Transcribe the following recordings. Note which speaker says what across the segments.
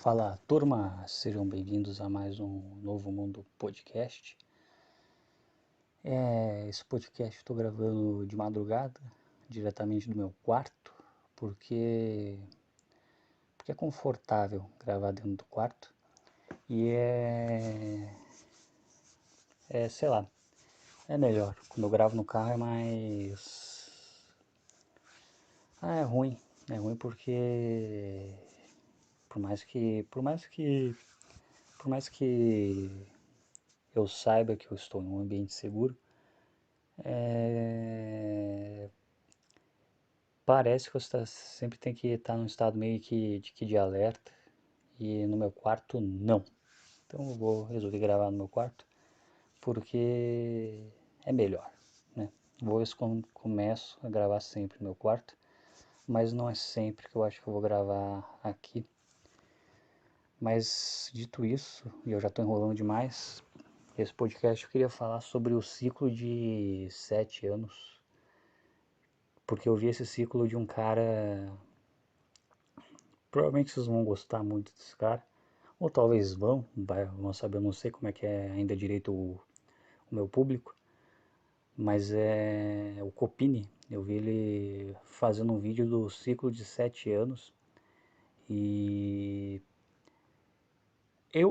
Speaker 1: Fala turma, sejam bem-vindos a mais um Novo Mundo Podcast. Esse podcast estou gravando de madrugada, diretamente do meu quarto, porque, porque é confortável gravar dentro do quarto e sei lá, é melhor. Quando eu gravo no carro é mais. É ruim, porque por mais que, por mais que, por mais que eu saiba que eu estou em um ambiente seguro, é, parece que você sempre tem que estar num estado meio que de alerta, e no meu quarto não. Então eu vou resolver gravar no meu quarto porque é melhor, né? Começo a gravar sempre no meu quarto, mas não é sempre que eu acho que eu vou gravar aqui. Mas dito isso, e eu já estou enrolando demais, esse podcast eu queria falar sobre o ciclo de 7 anos, porque eu vi esse ciclo de um cara. Provavelmente vocês vão gostar muito desse cara, ou talvez vão saber, eu não sei como é que é ainda direito o meu público, mas é o Copini. Eu vi ele fazendo um vídeo do ciclo de 7 anos e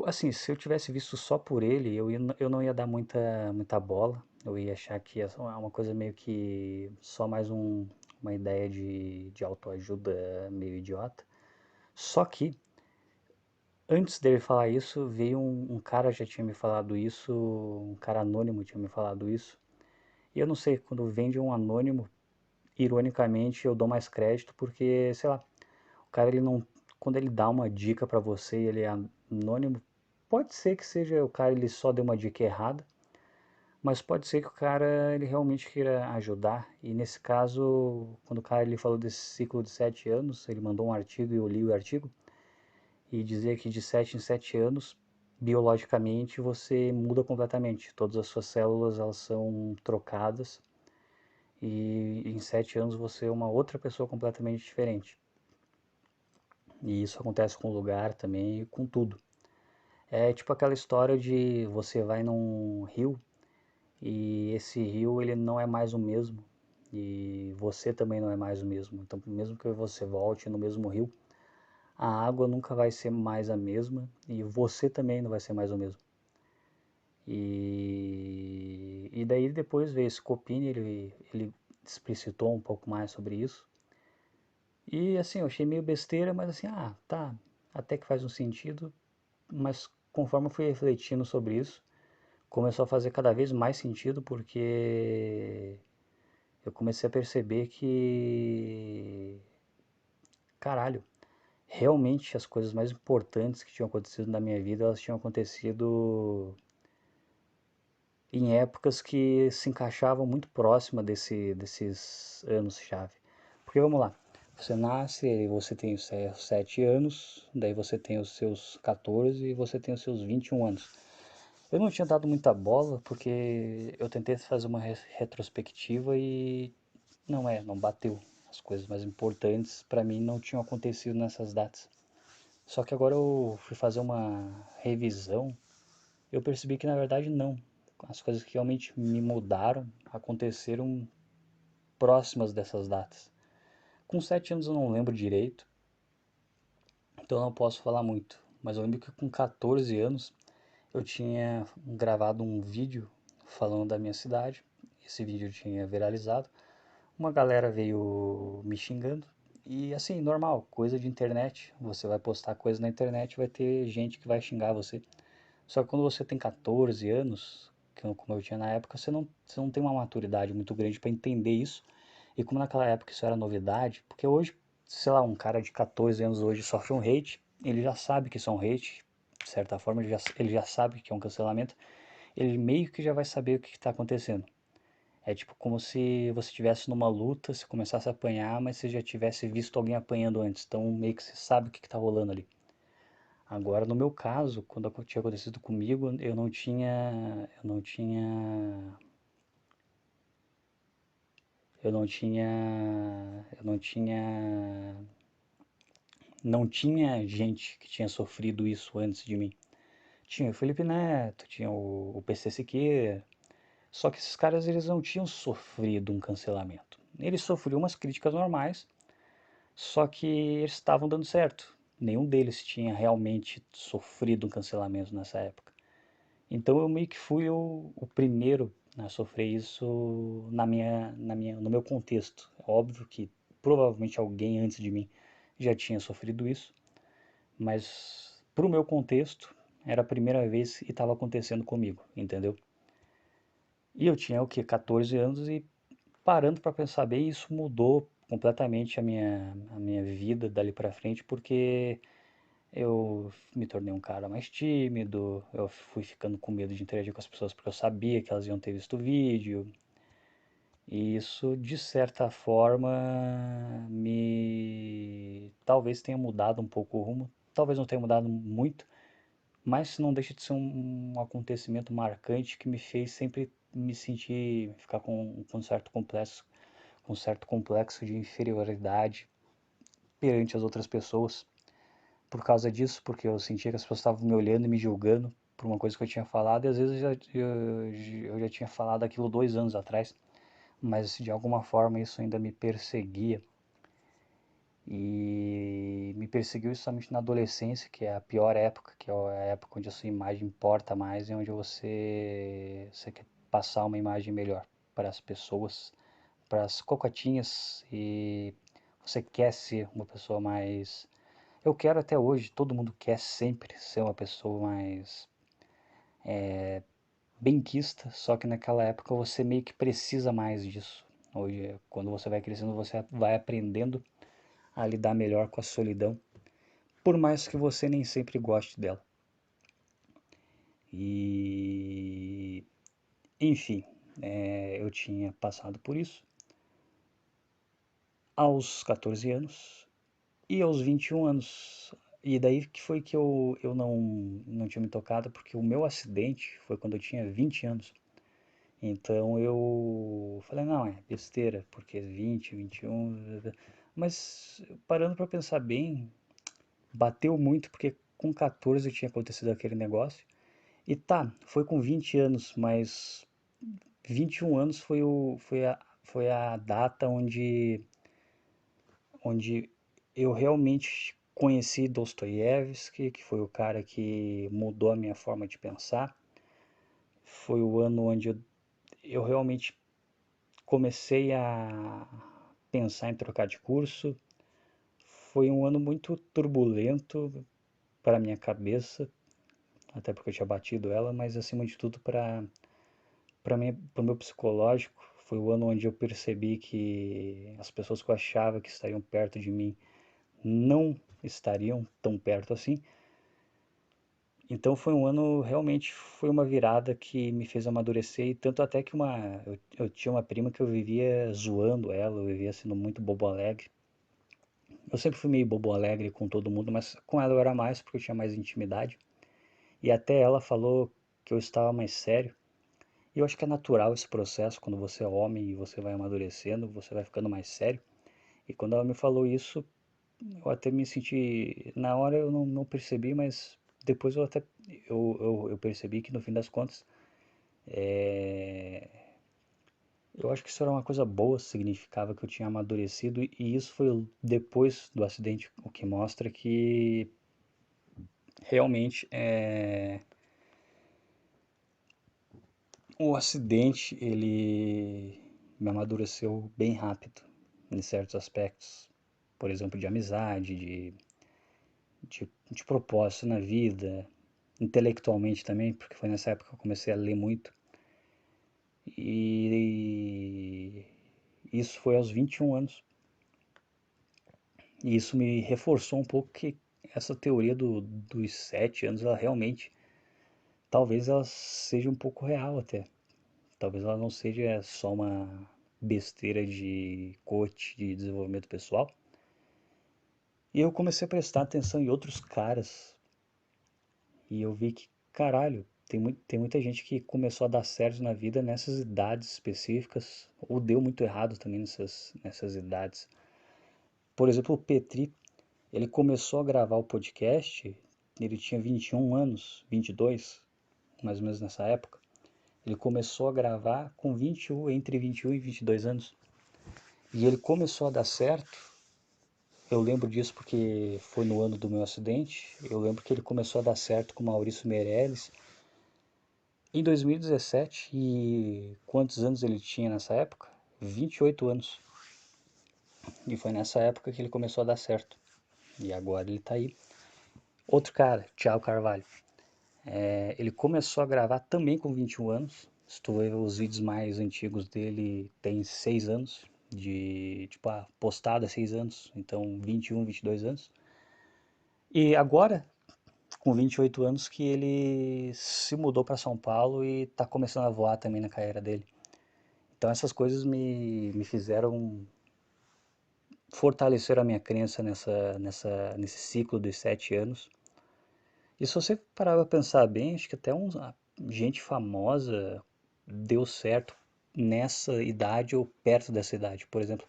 Speaker 1: assim, se eu tivesse visto só por ele, eu não ia dar muita bola. Eu ia achar que é uma coisa meio que só mais uma ideia de autoajuda meio idiota. Só que antes dele falar isso, veio um cara já tinha me falado isso, um cara anônimo tinha me falado isso. E eu não sei, quando vem de um anônimo, ironicamente eu dou mais crédito porque, sei lá, o cara ele não, quando ele dá uma dica pra você e ele é anônimo, pode ser que seja o cara ele só deu uma dica errada, mas pode ser que o cara ele realmente queira ajudar. E nesse caso, quando o cara ele falou desse ciclo de 7 anos, ele mandou um artigo e eu li o artigo e dizia que de 7 em 7 anos, biologicamente, você muda completamente. Todas as suas células elas são trocadas e em 7 anos você é uma outra pessoa completamente diferente. E isso acontece com o lugar também e com tudo. É tipo aquela história de você vai num rio e esse rio ele não é mais o mesmo e você também não é mais o mesmo. Então, mesmo que você volte no mesmo rio, a água nunca vai ser mais a mesma e você também não vai ser mais o mesmo. E daí depois veio esse Copini, ele explicitou um pouco mais sobre isso. E assim, eu achei meio besteira, mas assim, tá, até que faz um sentido, mas conforme eu fui refletindo sobre isso, começou a fazer cada vez mais sentido, porque eu comecei a perceber que, caralho, realmente as coisas mais importantes que tinham acontecido na minha vida, elas tinham acontecido em épocas que se encaixavam muito próxima desses anos-chave. Porque vamos lá, você nasce, e você tem os 7 anos, daí você tem os seus 14 e você tem os seus 21 anos. Eu não tinha dado muita bola porque eu tentei fazer uma retrospectiva e não bateu. As coisas mais importantes para mim não tinham acontecido nessas datas. Só que agora eu fui fazer uma revisão, eu percebi que na verdade não. As coisas que realmente me mudaram aconteceram próximas dessas datas. Com 7 anos eu não lembro direito, então eu não posso falar muito. Mas eu lembro que com 14 anos eu tinha gravado um vídeo falando da minha cidade. Esse vídeo tinha viralizado. Uma galera veio me xingando. E assim, normal, coisa de internet. Você vai postar coisa na internet, vai ter gente que vai xingar você. Só que quando você tem 14 anos, como eu tinha na época, você não tem uma maturidade muito grande para entender isso. E como naquela época isso era novidade, porque hoje, sei lá, um cara de 14 anos hoje sofre um hate, ele já sabe que isso é um hate, de certa forma ele já sabe que é um cancelamento, ele meio que já vai saber o que está acontecendo. É tipo como se você estivesse numa luta, se começasse a apanhar, mas você já tivesse visto alguém apanhando antes, então meio que você sabe o que está rolando ali. Agora, no meu caso, quando tinha acontecido comigo, eu não tinha não tinha gente que tinha sofrido isso antes de mim. Tinha o Felipe Neto, tinha o PC Siqueira, só que esses caras eles não tinham sofrido um cancelamento. Eles sofriam umas críticas normais, só que eles estavam dando certo. Nenhum deles tinha realmente sofrido um cancelamento nessa época. Então eu meio que fui o primeiro a sofrer isso no meu contexto. É óbvio que provavelmente alguém antes de mim já tinha sofrido isso, mas pro meu contexto era a primeira vez e estava acontecendo comigo, entendeu? E eu tinha o que, 14 anos e parando para pensar bem, isso mudou completamente a minha vida dali para frente, porque eu me tornei um cara mais tímido, eu fui ficando com medo de interagir com as pessoas porque eu sabia que elas iam ter visto o vídeo. E isso, de certa forma, me talvez tenha mudado um pouco o rumo. Talvez não tenha mudado muito, mas não deixa de ser um acontecimento marcante que me fez sempre me sentir, ficar com certo complexo de inferioridade perante as outras pessoas por causa disso, porque eu sentia que as pessoas estavam me olhando e me julgando por uma coisa que eu tinha falado, e às vezes eu já tinha falado aquilo 2 anos atrás, mas de alguma forma isso ainda me perseguia. E me perseguiu justamente na adolescência, que é a pior época, que é a época onde a sua imagem importa mais e onde você quer passar uma imagem melhor para as pessoas, para as cocotinhas, e você quer ser uma pessoa mais. Eu quero até hoje, todo mundo quer sempre ser uma pessoa mais benquista, só que naquela época você meio que precisa mais disso. Hoje, quando você vai crescendo, você vai aprendendo a lidar melhor com a solidão, por mais que você nem sempre goste dela. E, enfim, eu tinha passado por isso aos 14 anos e aos 21 anos. E daí que foi que eu não tinha me tocado, porque o meu acidente foi quando eu tinha 20 anos. Então eu falei, não, é besteira, porque 20, 21. Mas parando para pensar bem, bateu muito, porque com 14 tinha acontecido aquele negócio. E tá, foi com 20 anos, mas 21 anos foi a data onde eu realmente conheci Dostoiévski, que foi o cara que mudou a minha forma de pensar. Foi o ano onde eu realmente comecei a pensar em trocar de curso. Foi um ano muito turbulento para a minha cabeça, até porque eu tinha batido ela, mas acima de tudo para o meu psicológico. Foi o ano onde eu percebi que as pessoas que eu achava que estariam perto de mim não estariam tão perto assim. Então foi um ano, realmente foi uma virada que me fez amadurecer, e tanto até que eu tinha uma prima que eu vivia zoando ela, eu vivia sendo muito bobo alegre. Eu sempre fui meio bobo alegre com todo mundo, mas com ela eu era mais porque eu tinha mais intimidade. E até ela falou que eu estava mais sério. E eu acho que é natural esse processo, quando você é homem e você vai amadurecendo, você vai ficando mais sério. E quando ela me falou isso, eu até me senti. Na hora eu não percebi, mas depois eu percebi que no fim das contas, é, eu acho que isso era uma coisa boa, significava que eu tinha amadurecido, e isso foi depois do acidente, o que mostra que realmente o acidente ele me amadureceu bem rápido em certos aspectos, por exemplo, de amizade, de propósito na vida, intelectualmente também, porque foi nessa época que eu comecei a ler muito. E isso foi aos 21 anos. E isso me reforçou um pouco que essa teoria dos 7 anos, ela realmente, talvez ela seja um pouco real até. Talvez ela não seja só uma besteira de coach de desenvolvimento pessoal. E eu comecei a prestar atenção em outros caras. E eu vi que, caralho, tem muita gente que começou a dar certo na vida nessas idades específicas, ou deu muito errado também nessas idades. Por exemplo, o Petri, Ele começou a gravar o podcast, ele tinha 21 anos, 22, mais ou menos nessa época. Ele começou a gravar com 21, entre 21 e 22 anos. E ele começou a dar certo. Eu lembro disso porque foi no ano do meu acidente. Eu lembro que ele começou a dar certo com o Maurício Meirelles em 2017. E quantos anos ele tinha nessa época? 28 anos. E foi nessa época que ele começou a dar certo. E agora ele tá aí. Outro cara, Thiago Carvalho. Ele começou a gravar também com 21 anos. Se tu ver os vídeos mais antigos dele, tem 6 anos. Tipo, postado há 6 anos. Então, 21, 22 anos. E agora, com 28 anos, que ele se mudou para São Paulo e tá começando a voar também na carreira dele. Então, essas coisas me fizeram fortalecer a minha crença nesse ciclo dos 7 anos. E se você parar pra pensar bem, acho que até gente famosa deu certo nessa idade ou perto dessa idade. Por exemplo,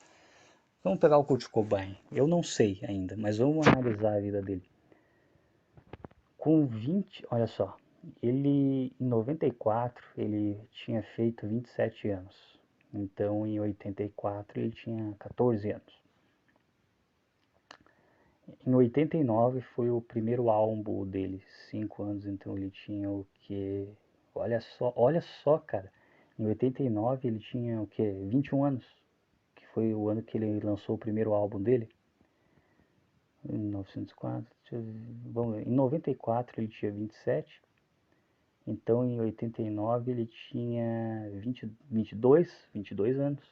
Speaker 1: vamos pegar o Kurt Cobain. Eu não sei ainda, mas vamos analisar a vida dele. Com 20, olha só, ele em 94 ele tinha feito 27 anos. Então em 84 ele tinha 14 anos. Em 89 foi o primeiro álbum dele, 5 anos, então ele tinha o que? Olha só, cara. Em 89 ele tinha o que? 21 anos, que foi o ano que ele lançou o primeiro álbum dele. Em 1904, vamos ver, em 94 ele tinha 27, então em 89 ele tinha 22 anos.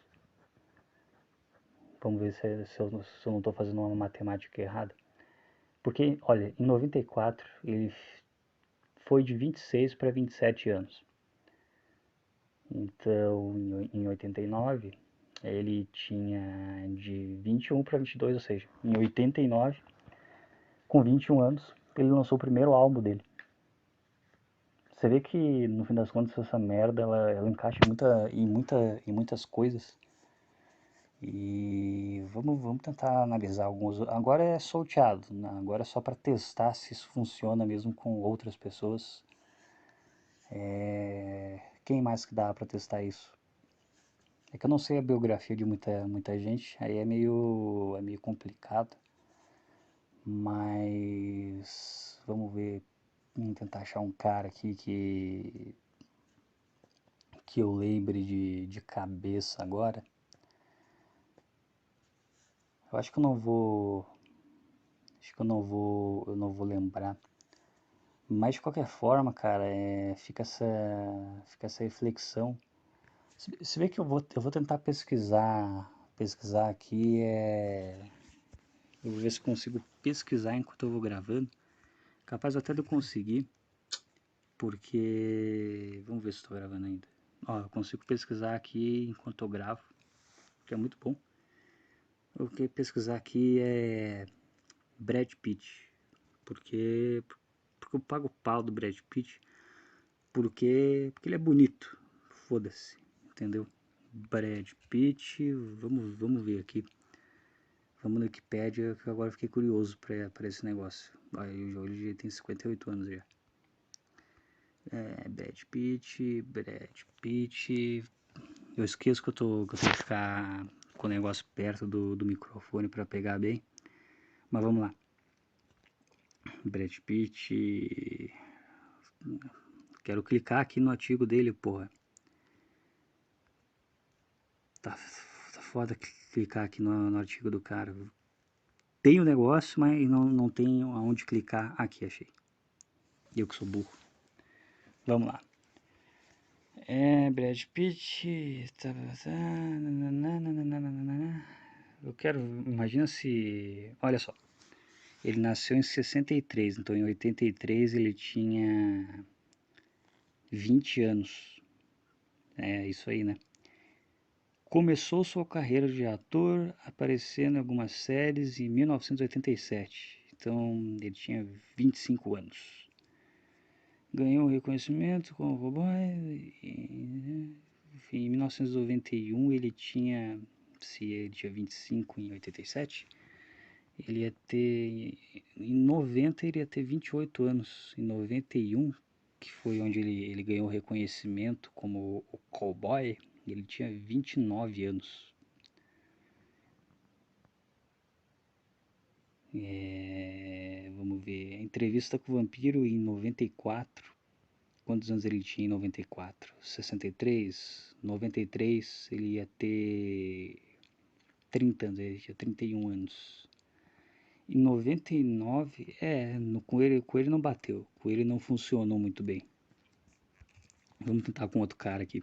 Speaker 1: Vamos ver se eu não estou fazendo uma matemática errada. Porque, olha, em 94 ele foi de 26 para 27 anos. Então, em 89, ele tinha de 21 para 22, ou seja, em 89, com 21 anos, ele lançou o primeiro álbum dele. Você vê que, no fim das contas, essa merda, ela encaixa em muitas coisas. E vamos tentar analisar alguns. Agora é solteado, né? Agora é só para testar se isso funciona mesmo com outras pessoas. Quem mais que dá para testar isso? É que eu não sei a biografia de muita gente, aí é meio complicado. Mas vamos ver, vamos tentar achar um cara aqui que eu lembre de cabeça agora. Eu acho que eu não vou lembrar. Mas de qualquer forma, cara, fica essa reflexão. Se vê que eu vou tentar pesquisar aqui, eu vou ver se consigo pesquisar enquanto eu vou gravando. Capaz até de eu conseguir, porque... Vamos ver se estou gravando ainda. Ó, eu consigo pesquisar aqui enquanto eu gravo, que é muito bom. O que pesquisar aqui é Brad Pitt, porque eu pago o pau do Brad Pitt, porque ele é bonito, foda-se, entendeu? Brad Pitt, vamos ver aqui. Vamos no Wikipedia, que agora fiquei curioso pra esse negócio. Aí hoje ele tem 58 anos já. Brad Pitt. Eu esqueço que eu tenho que ficar com o negócio perto do microfone pra pegar bem. Mas vamos lá. Brad Pitt. Quero clicar aqui no artigo dele, porra. Tá foda clicar aqui no artigo do cara. Tem o negócio, mas não tenho aonde clicar. Aqui, achei. Eu que sou burro. Vamos lá. Brad Pitt. Eu quero. Imagina se. Olha só. Ele nasceu em 63, então em 83 ele tinha 20 anos. É isso aí, né? Começou sua carreira de ator aparecendo em algumas séries em 1987. Então ele tinha 25 anos. Ganhou reconhecimento como cowboy. Em 1991 ele tinha, se ele tinha 25 em 87, Ele ia ter, em 90 ele ia ter 28 anos, em 91, que foi onde ele ganhou reconhecimento como o cowboy, ele tinha 29 anos. Vamos ver, a entrevista com o vampiro em 94. Quantos anos ele tinha em 94? 63? 93 ele ia ter 30 anos, ele tinha 31 anos. Em 99, no Coelho não bateu. Coelho não funcionou muito bem. Vamos tentar com outro cara aqui.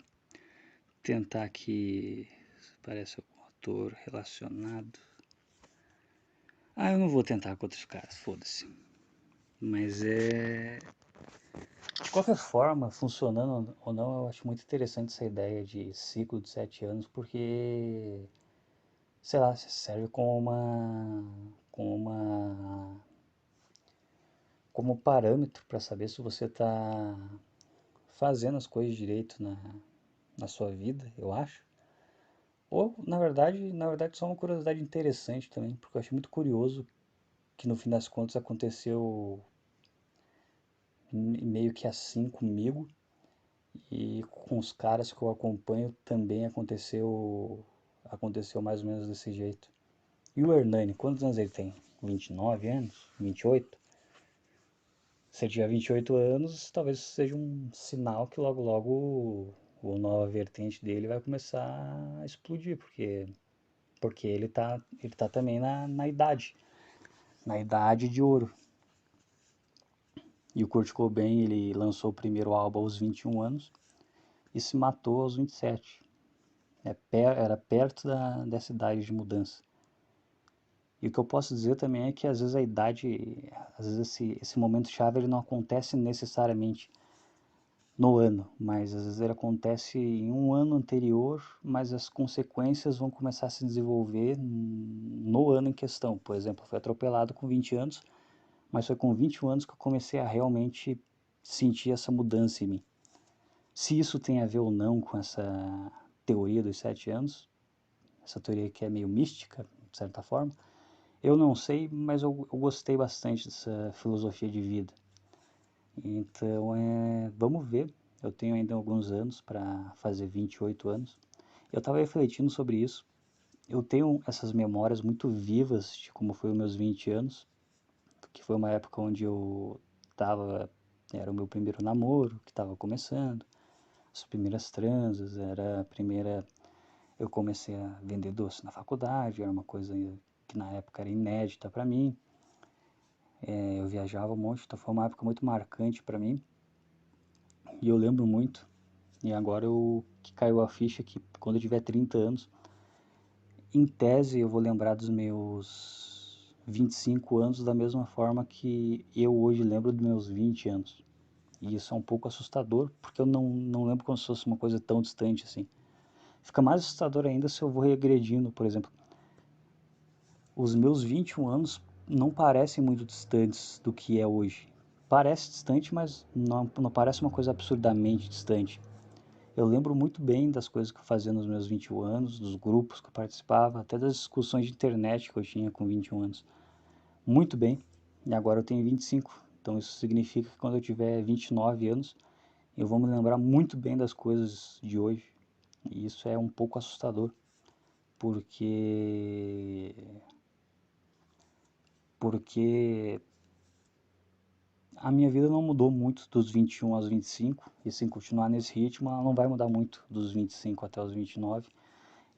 Speaker 1: Tentar aqui. Parece algum ator relacionado. Ah, eu não vou tentar com outros caras, foda-se. Mas é. De qualquer forma, funcionando ou não, eu acho muito interessante essa ideia de ciclo de 7 anos, porque, sei lá, serve como parâmetro para saber se você está fazendo as coisas direito na sua vida, eu acho. Ou, na verdade, só uma curiosidade interessante também, porque eu achei muito curioso que no fim das contas aconteceu meio que assim comigo e com os caras que eu acompanho também aconteceu mais ou menos desse jeito. E o Hernani, quantos anos ele tem? 29 anos? 28? Se ele tiver 28 anos, talvez seja um sinal que logo logo o nova vertente dele vai começar a explodir, porque ele tá também na idade de ouro. E o Kurt Cobain, ele lançou o primeiro álbum aos 21 anos e se matou aos 27. Era perto dessa idade de mudança. E o que eu posso dizer também é que às vezes às vezes esse momento chave ele não acontece necessariamente no ano, mas às vezes ele acontece em um ano anterior, mas as consequências vão começar a se desenvolver no ano em questão. Por exemplo, eu fui atropelado com 20 anos, mas foi com 21 anos que eu comecei a realmente sentir essa mudança em mim. Se isso tem a ver ou não com essa teoria dos 7 anos, essa teoria que é meio mística, de certa forma, eu não sei, mas eu gostei bastante dessa filosofia de vida. Então, vamos ver. Eu tenho ainda alguns anos para fazer 28 anos. Eu estava refletindo sobre isso. Eu tenho essas memórias muito vivas de como foi os meus 20 anos, que foi uma época onde eu tava, era o meu primeiro namoro, que estava começando, as primeiras transas, era a primeira, eu comecei a vender doce na faculdade, era uma coisa que na época era inédita para mim. Eu viajava um monte, então foi uma época muito marcante para mim. E eu lembro muito, e agora que caiu a ficha que quando eu tiver 30 anos, em tese eu vou lembrar dos meus 25 anos da mesma forma que eu hoje lembro dos meus 20 anos. E isso é um pouco assustador, porque eu não lembro como se fosse uma coisa tão distante assim. Fica mais assustador ainda se eu vou regredindo, por exemplo. Os meus 21 anos não parecem muito distantes do que é hoje. Parece distante, mas não parece uma coisa absurdamente distante. Eu lembro muito bem das coisas que eu fazia nos meus 21 anos, dos grupos que eu participava, até das discussões de internet que eu tinha com 21 anos. Muito bem. E agora eu tenho 25. Então isso significa que quando eu tiver 29 anos, eu vou me lembrar muito bem das coisas de hoje. E isso é um pouco assustador, porque porque a minha vida não mudou muito dos 21 aos 25, e se continuar nesse ritmo, ela não vai mudar muito dos 25 até os 29.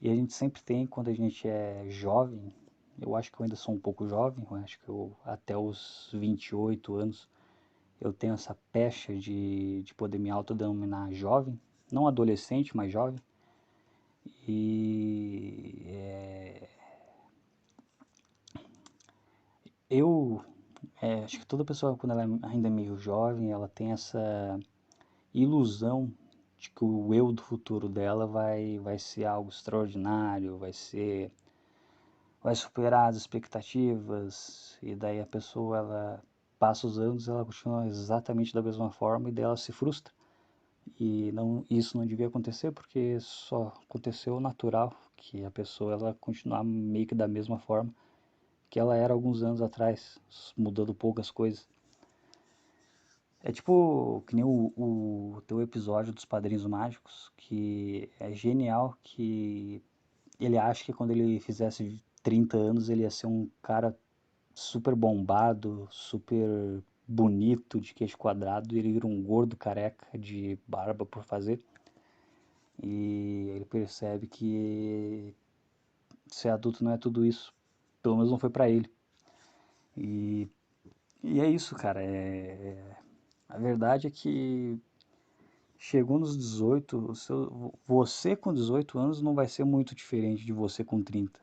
Speaker 1: E a gente sempre tem, quando a gente é jovem, eu acho que eu ainda sou um pouco jovem, eu acho que até os 28 anos eu tenho essa pecha de poder me autodenominar jovem, não adolescente, mas jovem. E eu acho que toda pessoa, quando ela ainda é meio jovem, ela tem essa ilusão de que o eu do futuro dela vai ser algo extraordinário, vai superar as expectativas, e daí a pessoa, ela passa os anos, ela continua exatamente da mesma forma e daí ela se frustra. E isso não devia acontecer porque só aconteceu o natural, que a pessoa ela continuar meio que da mesma forma que ela era alguns anos atrás, mudando poucas coisas. É tipo que nem o teu episódio dos Padrinhos Mágicos, que é genial, que ele acha que quando ele fizesse 30 anos ele ia ser um cara super bombado, super bonito, de queixo quadrado, e ele vira um gordo careca de barba por fazer. E ele percebe que ser adulto não é tudo isso. Pelo menos não foi pra ele. E, e é isso, cara. A verdade é que chegou nos 18, você com 18 anos não vai ser muito diferente de você com 30.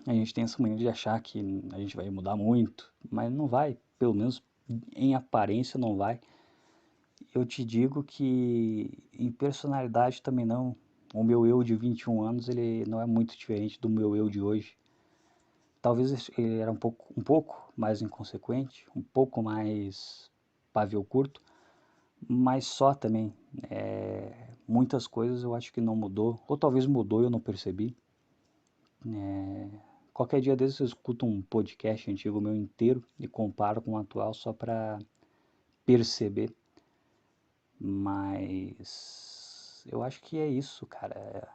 Speaker 1: A gente tem essa mania de achar que a gente vai mudar muito, mas não vai, pelo menos em aparência não vai. Eu te digo que em personalidade também não. O meu eu de 21 anos, ele não é muito diferente do meu eu de hoje. Talvez ele era um pouco mais inconsequente, um pouco mais pavio curto, mas só também. Muitas coisas eu acho que não mudou, ou talvez mudou e eu não percebi. Qualquer dia desses eu escuto um podcast antigo meu inteiro e comparo com o atual só para perceber. Mas eu acho que é isso, cara.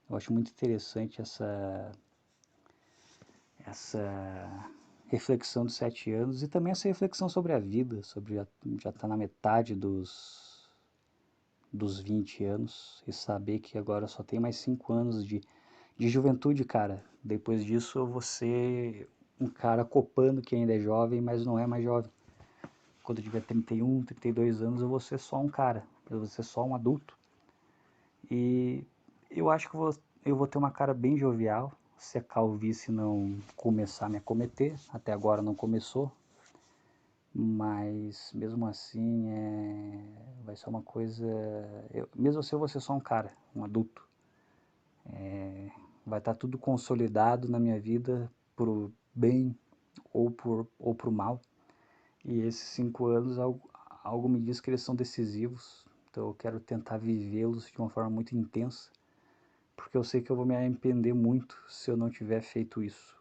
Speaker 1: Eu acho muito interessante essa reflexão dos 7 anos e também essa reflexão sobre a vida, sobre já estar na metade dos 20 anos e saber que agora só tem mais 5 anos de juventude, cara. Depois disso eu vou ser um cara copando que ainda é jovem, mas não é mais jovem. Quando eu tiver 31, 32 anos eu vou ser só um cara, eu vou ser só um adulto. E eu acho que eu vou ter uma cara bem jovial, se a calvície não começar a me acometer, até agora não começou, mas mesmo assim vai ser uma coisa. Mesmo assim eu vou ser só um cara, um adulto. Vai estar tudo consolidado na minha vida pro bem ou pro mal. E esses 5 anos, algo me diz que eles são decisivos. Então eu quero tentar vivê-los de uma forma muito intensa, porque eu sei que eu vou me arrepender muito se eu não tiver feito isso.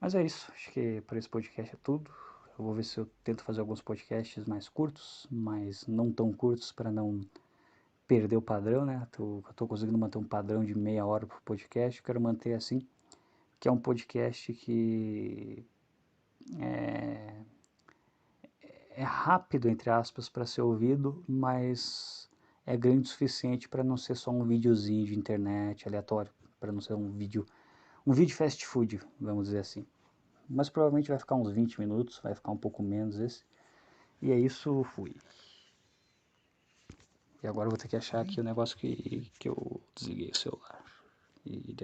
Speaker 1: Mas é isso, acho que para esse podcast é tudo. Eu vou ver se eu tento fazer alguns podcasts mais curtos, mas não tão curtos para não perder o padrão, né? Eu tô conseguindo manter um padrão de meia hora por podcast, eu quero manter assim, que é um podcast que é rápido, entre aspas, para ser ouvido, mas é grande o suficiente para não ser só um videozinho de internet aleatório, para não ser um vídeo fast food, vamos dizer assim. Mas provavelmente vai ficar uns 20 minutos, vai ficar um pouco menos esse. E é isso, fui. E agora eu vou ter que achar aqui o negócio que eu desliguei o celular. E...